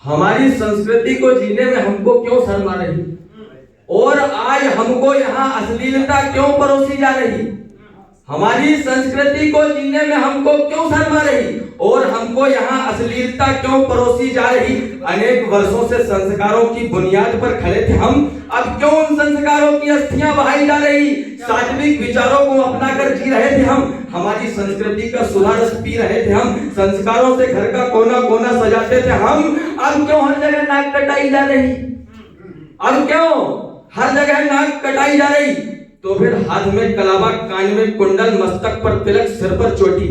हमारी संस्कृति को जीने में हमको क्यों शर्म आ रही, और आज हमको यहाँ अश्लीलता क्यों परोसी जा रही। हमारी संस्कृति को जीने में हमको क्यों शर्म आ रही और हमको यहाँ अश्लीलता क्यों परोसी जा रही। अनेक वर्षों से संस्कारों की बुनियाद पर खड़े थे हम, अब क्यों उन संस्कारों की अस्थियां बहाई जा रही। सात्विक विचारों को अपना कर जी रहे थे हम, हमारी संस्कृति का सुधारस पी रहे थे हम, संस्कारों से घर का कोना कोना सजाते थे हम, अब क्यों हर जगह नाक कटाई जा रही। अब क्यों हर जगह नाक कटाई जा रही। तो फिर हाथ में कलावा, कान में कुंडल, मस्तक पर तिलक, सिर पर चोटी।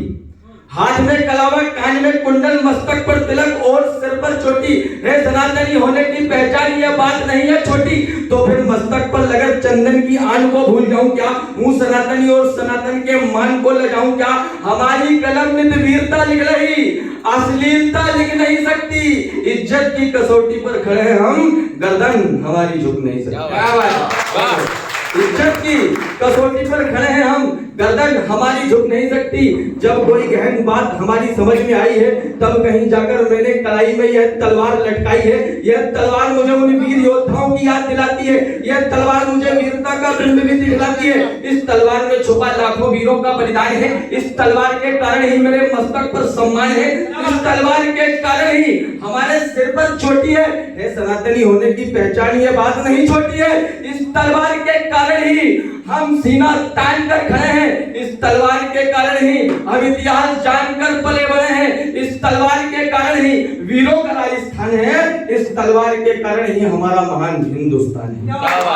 हाथ में कलावा, कान में कुंडल, मस्तक पर तिलक और सिर पर चोटी है। सनातनी होने की पहचान यह बात नहीं है छोटी। तो फिर मस्तक पर लगन चंदन की आन को भूल जाऊं क्या, हूं सनातनी और सनातन के मान को ले जाऊं क्या। हमारी कलम नित वीरता लिख रही, अश्लीलता लिख नहीं सकती। इज्जत की कसौटी पर खड़े हैं हम, गर्दन हमारी झुक नहीं सकती। इज्जत की कसौटी पर खड़े हैं हम, गर्दन हमारी झुक नहीं सकती। जब कोई गहन बात हमारी समझ में आई है, तब कहीं जाकर मैंने कलाई में यह तलवार लटकाई है। यह तलवार मुझे उन वीर योद्धाओं की याद दिलाती है, यह तलवार मुझे वीरता का बिंब भी दिखलाती है। इस तलवार में छुपा लाखों वीरों का बलिदान है, इस तलवार के कारण ही मेरे मस्तक पर सम्मान है, इस तलवार के कारण ही हमारे सिर पर चोटी है। सनातनी होने की पहचान ये बात नहीं छोटी है, इस तलवार के कारण ही हम सीना तान कर खड़े हैं, इस तलवार के कारण ही हम इतिहास जानकर पले बड़े हैं, इस तलवार के कारण ही वीरों का राजस्थान है, इस तलवार के कारण ही हमारा महान हिंदुस्तान है।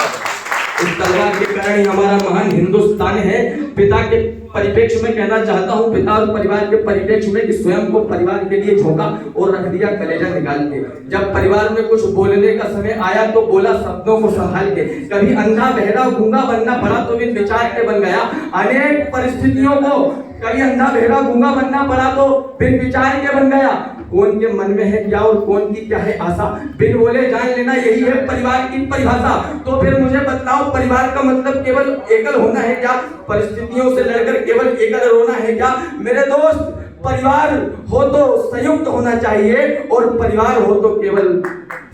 इस तलवार के कारण ही हमारा महान हिंदुस्तान है। पिता के परिप्रेक्ष्य में कहना चाहता हूँ, पिता और परिवार के परिप्रेक्ष्य में, कि स्वयं को परिवार के लिए झोंका और रख दिया कलेजा निकाल के। जब परिवार में कुछ बोलने का समय आया तो बोला शब्दों को संभाल के। कभी अंधा बहरा गूंगा बनना पड़ा तो भी विचार के बन गया। अनेक परिस्थितियों को कभी अंधा बहरा गूंगा बनना पड़ा तो बिन विचार के बन गया। कौन के मन में है क्या और कौन की क्या है आशा, बिन बोले जान लेना, यही है परिवार की परिभाषा। तो फिर मुझे बताओ, परिवार का मतलब केवल एकल होना है क्या, परिस्थितियों से लड़कर केवल एकल रोना है क्या। मेरे दोस्त, परिवार हो तो संयुक्त होना चाहिए और परिवार हो तो केवल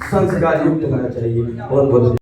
संस्कार युक्त होना चाहिए। बहुत बहुत